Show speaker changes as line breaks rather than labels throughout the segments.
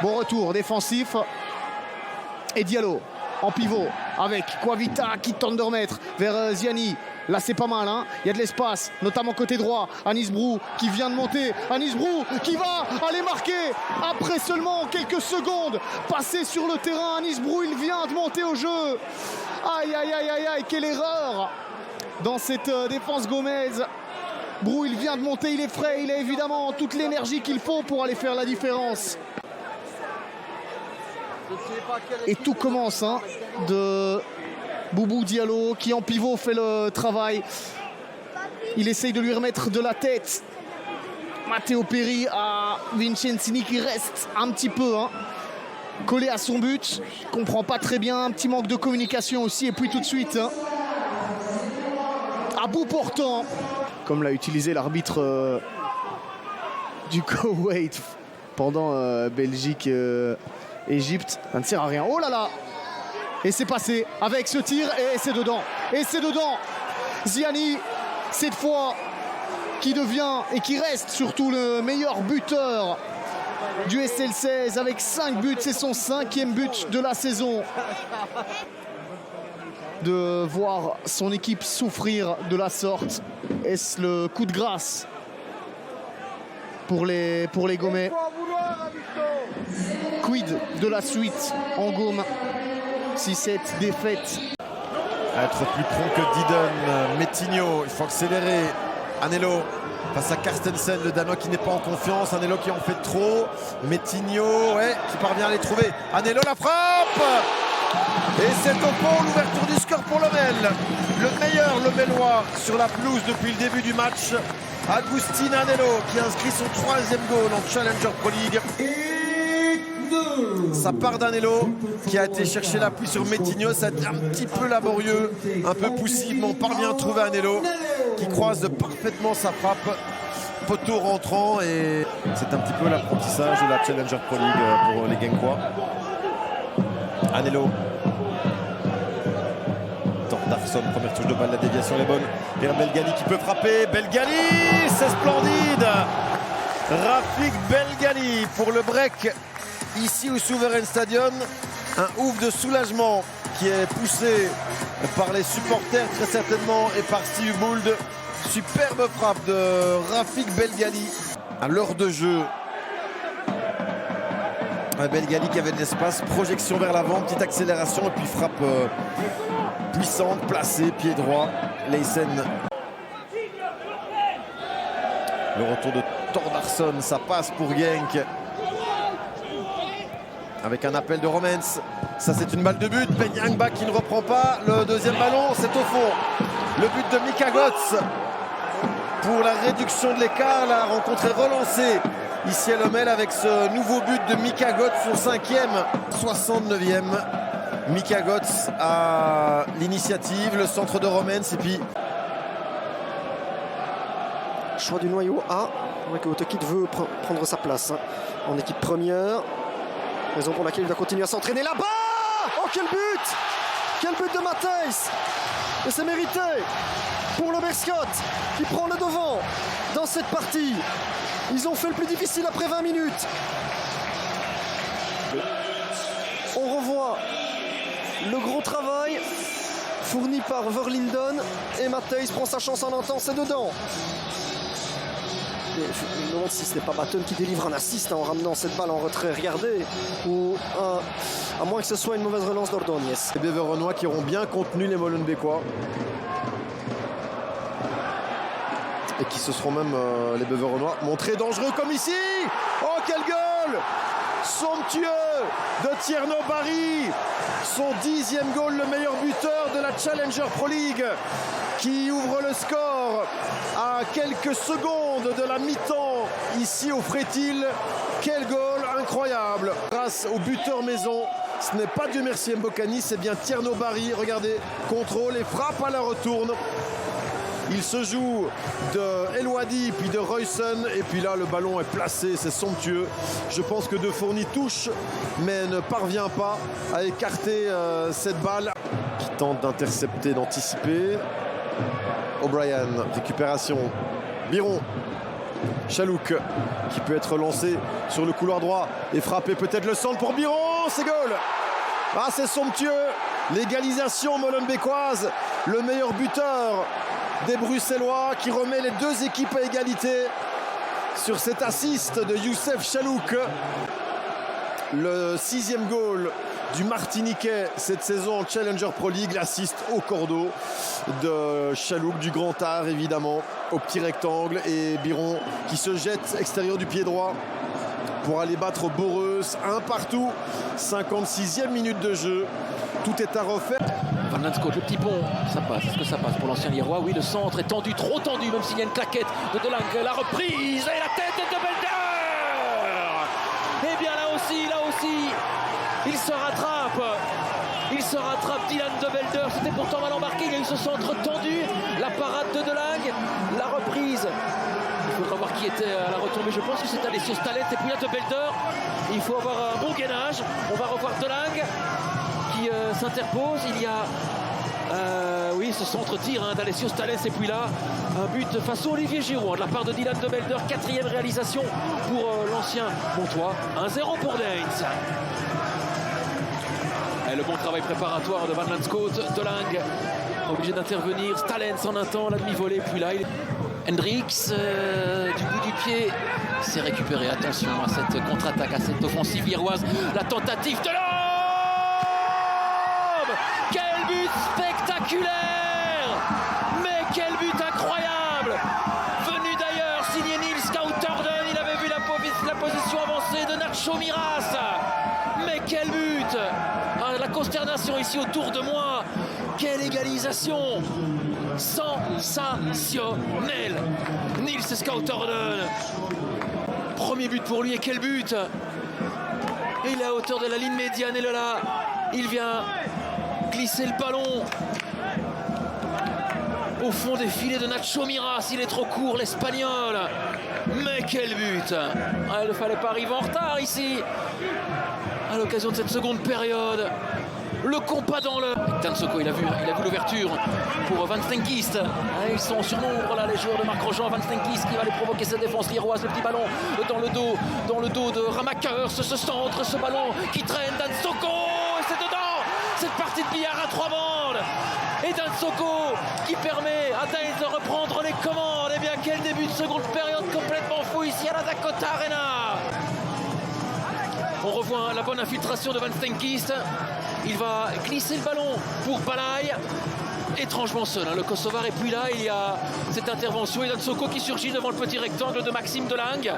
Bon retour défensif. Et Diallo en pivot avec Coavita qui tente de remettre vers Ziani. Là c'est pas mal, hein. Il y a de l'espace, notamment côté droit. Anis Brou qui vient de monter. Anis Brou qui va aller marquer après seulement quelques secondes. Passé sur le terrain, Anis Brou il vient de monter au jeu. Aïe aïe aïe aïe aïe, quelle erreur dans cette défense Gomez. Brou il vient de monter, il est frais, il a évidemment toute l'énergie qu'il faut pour aller faire la différence. Et tout commence de Boubou Diallo qui en pivot fait le travail. Il essaye de lui remettre de la tête. Matteo Perry à Vincenzini qui reste un petit peu collé à son but. Il comprend pas très bien, un petit manque de communication aussi. Et puis tout de suite, à bout portant, comme l'a utilisé l'arbitre du Koweït pendant Belgique Égypte, ça ne sert à rien. Oh là là! Et c'est passé avec ce tir et c'est dedans. Et c'est dedans. Ziani, cette fois, qui devient et qui reste surtout le meilleur buteur du SL16 avec 5 buts. C'est son 5e but de la saison. De voir son équipe souffrir de la sorte. Est-ce le coup de grâce pour les Gomais? Quid de la suite en Gaume si cette défaite?
Être plus prompt que Didon. Metigno, il faut accélérer. Anello face à Carstensen, le Danois qui n'est pas en confiance. Anello qui en fait trop. Metigno, qui parvient à les trouver. Anello la frappe. Et c'est au fond l'ouverture du score pour Lommel. Le meilleur Lomellois sur la pelouse depuis le début du match. Agustin Anello qui inscrit son 3e goal en Challenger Pro League. Ça part d'Anello qui a été chercher l'appui sur Metigno. Ça a été un petit peu laborieux, un peu poussif, mais on parvient à trouver Anello qui croise parfaitement sa frappe. Poteau rentrant, et c'est un petit peu l'apprentissage de la Challenger Pro League pour les Genkois. Anello. Thordarson, première touche de balle, la déviation est bonne. Vers Belgali qui peut frapper. Belgali, c'est splendide. Rafik Belgali pour le break. Ici au Souverain Stadium, un ouf de soulagement qui est poussé par les supporters très certainement et par Steve Mould. Superbe frappe de Rafik Belgali à l'heure de jeu. Belgali qui avait de l'espace, projection vers l'avant, petite accélération et puis frappe puissante, placée, pied droit. Leysen. Le retour de Thordarson, ça passe pour Genk. Avec un appel de Romens. Ça c'est une balle de but. Ben Yangba qui ne reprend pas. Le deuxième ballon, c'est au fond. Le but de Mika Götze pour la réduction de l'écart. La rencontre est relancée ici à Lommel avec ce nouveau but de Mika Götze, son 5e, 69e. Mika Götze à l'initiative, le centre de Romens et puis...
Choix du noyau A. Autekid veut prendre sa place en équipe première. Raison pour laquelle il doit continuer à s'entraîner là-bas. Oh, quel but! Quel but de Matthijs! Et c'est mérité pour le Berscott qui prend le devant dans cette partie. Ils ont fait le plus difficile après 20 minutes. On revoit le gros travail fourni par Verlinden et Matthijs prend sa chance en entend, c'est dedans. Je me demande si ce n'est pas Batten qui délivre un assist en ramenant cette balle en retrait, regardez, ou à moins que ce soit une mauvaise relance d'Ordóñez.
Les Beveronois qui auront bien contenu les Molenbeekois. Et qui se seront même, les Beveronois, montrés dangereux comme ici. Oh, quel goal somptueux de Tierno Barry. Son 10e goal, le meilleur buteur de la Challenger Pro League, qui ouvre le score à quelques secondes de la mi-temps ici au Frétil. Quel goal incroyable grâce au buteur maison. Ce n'est pas Dieu merci Mbokani, c'est bien Tierno Barry. Regardez, contrôle et frappe à la retourne. Il se joue de Elwadi puis de Roysson et puis là le ballon est placé, c'est somptueux. Je pense que De Fourny touche mais ne parvient pas à écarter cette balle. Qui tente d'intercepter, d'anticiper. O'Brien, récupération. Biron Chalouk qui peut être lancé sur le couloir droit et frapper peut-être le centre pour Biron. C'est goal. Ah, c'est somptueux. L'égalisation molenbeekoise. Le meilleur buteur des Bruxellois qui remet les deux équipes à égalité sur cet assist de Youssef Chalouk. Le 6e goal du Martiniquais cette saison en Challenger Pro League, l'assist au cordeau de Chalouk, du grand art évidemment, au petit rectangle, et Biron qui se jette extérieur du pied droit pour aller battre Boreus, un partout, 56e minute de jeu, tout est à refaire.
Van Lanscoot, le petit pont, ça passe, est-ce que ça passe pour l'ancien Liérois? Oui, le centre est tendu, trop tendu, même s'il y a une claquette de Delangue, la reprise et la tête de Belder. Et bien là aussi, il se rattrape, Dylan de Belder, c'était pourtant mal embarqué, il y a eu ce centre tendu, la parade de Delangue, la reprise. Il faudra voir qui était à la retombée, je pense que c'est Alessio Stallet et puis là de Belder. Il faut avoir un bon gainage, on va revoir Delangue qui s'interpose, il y a oui, ce centre-tir d'Alessio Stallet, et puis là un but face à Olivier Giroud de la part de Dylan de Belder, 4e réalisation pour l'ancien Montois, 1-0 pour Deins. Et le bon travail préparatoire de Van Lanscoot, Delangue obligé d'intervenir, Stalens en un temps, la demi-volée, puis là Hendricks du bout du pied s'est récupéré, attention à cette contre-attaque, à cette offensive liéroise, la tentative de l'homme. Quel but spectaculaire! Mais quel but incroyable! Venu d'ailleurs, signé Nils Kautorden, il avait vu la position avancée de Nacho Miras. Mais quel but! La consternation ici autour de moi. Quelle égalisation! Sensationnel! Nils Kautorden. Premier but pour lui, et quel but! Et il est à hauteur de la ligne médiane, et là, il vient glisser le ballon au fond des filets de Nacho Miras. Il est trop court, l'Espagnol. Mais quel but! Il ne fallait pas arriver en retard ici à l'occasion de cette seconde période. Le compas dans le... Dansoko, il a vu l'ouverture pour Van Stenkist. Ils sont sur nombre là, les joueurs de Marc Grosjean. Van Stenkist qui va aller provoquer cette défense liéroise. Le petit ballon dans le dos de Ramakers. Ce centre, ce ballon qui traîne. Dansoko, et c'est dedans. Cette partie de billard à 3 bandes. Et Dansoko qui permet à Deins de reprendre les commandes. Et bien quel début de seconde période complètement fou ici à la Dakota Arena. On revoit la bonne infiltration de Van Stenkist. Il va glisser le ballon pour Balai. Étrangement seul, le Kosovar. Et puis là, il y a cette intervention. Et Dansoko qui surgit devant le petit rectangle de Maxime Delangue.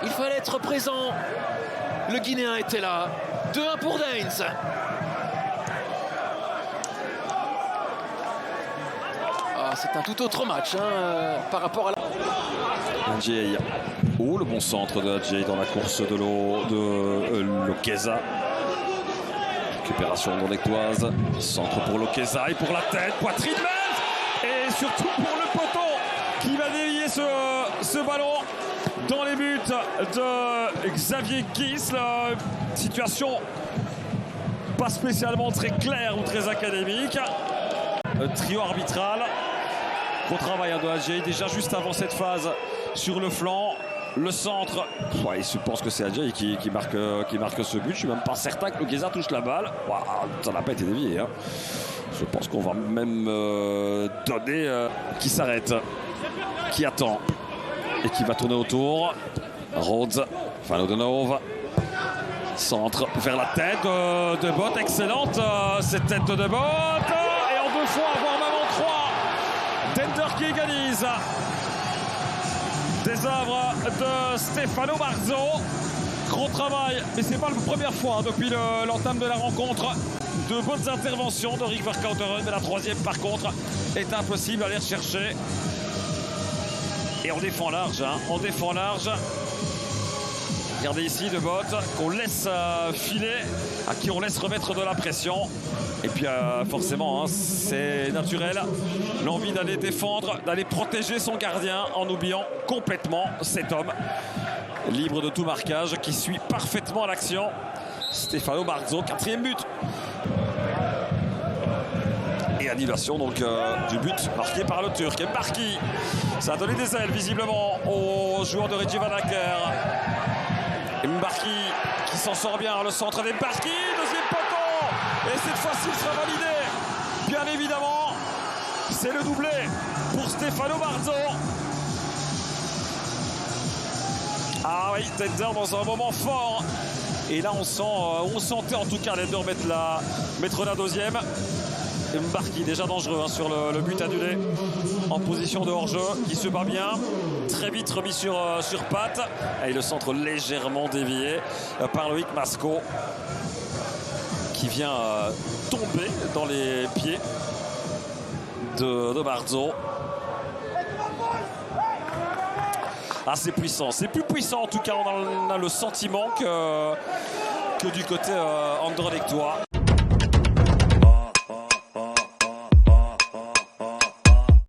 Il fallait être présent. Le Guinéen était là. 2-1 pour Deins. C'est un tout autre match par rapport à la...
Adjei. Oh, le bon centre de Adjei dans la course de Lokeza. Récupération non-lectoise. Centre pour Lokeza et pour la tête. Poitrine même. Et surtout pour le poteau qui va dévier ce ballon dans les buts de Xavier Gisle. Situation pas spécialement très claire ou très académique. Trio arbitral. Gros travail de Adjei déjà juste avant cette phase sur le flanc. Le centre, ouais, je pense que c'est Adjei qui marque ce but. Je suis même pas certain que Lokeza touche la balle. Wow, ça n'a pas été dévié. Je pense qu'on va même donner qui s'arrête, qui attend et qui va tourner autour. Rhodes, Fanodenov. Centre vers la tête de Botte, excellente cette tête de Botte. Et en 2 fois, voire même en 3. Dender qui égalise. Des œuvres de Stefano Marzo. Gros travail, mais c'est pas la première fois depuis l'entame de la rencontre. De bonnes interventions de Rick Vercauteren, mais la 3e par contre est impossible à aller rechercher. Et on défend large, on défend large. Regardez ici De Botte qu'on laisse filer, à qui on laisse remettre de la pression. Et puis forcément, c'est naturel, l'envie d'aller défendre, d'aller protéger son gardien en oubliant complètement cet homme libre de tout marquage qui suit parfaitement l'action. Stefano Marzo, 4e but. Et annulation donc du but marqué par le Turc. Mbarki, ça a donné des ailes visiblement aux joueurs de Reggie Vanacker. Mbarki qui s'en sort bien, le centre d'Mbarki, deuxième poteau, et cette fois-ci il sera validé. Bien évidemment, c'est le doublé pour Stefano Barzo. Ah oui, Tender dans un moment fort. Et là on sentait en tout cas les deux mettre la deuxième. Mbarki déjà dangereux sur le but annulé en position de hors-jeu, qui se bat bien, très vite remis sur patte, et le centre légèrement dévié par Loïc Masco qui vient tomber dans les pieds de Barzo. Ah, c'est puissant, c'est plus puissant en tout cas, on a le sentiment que du côté anderlechtois.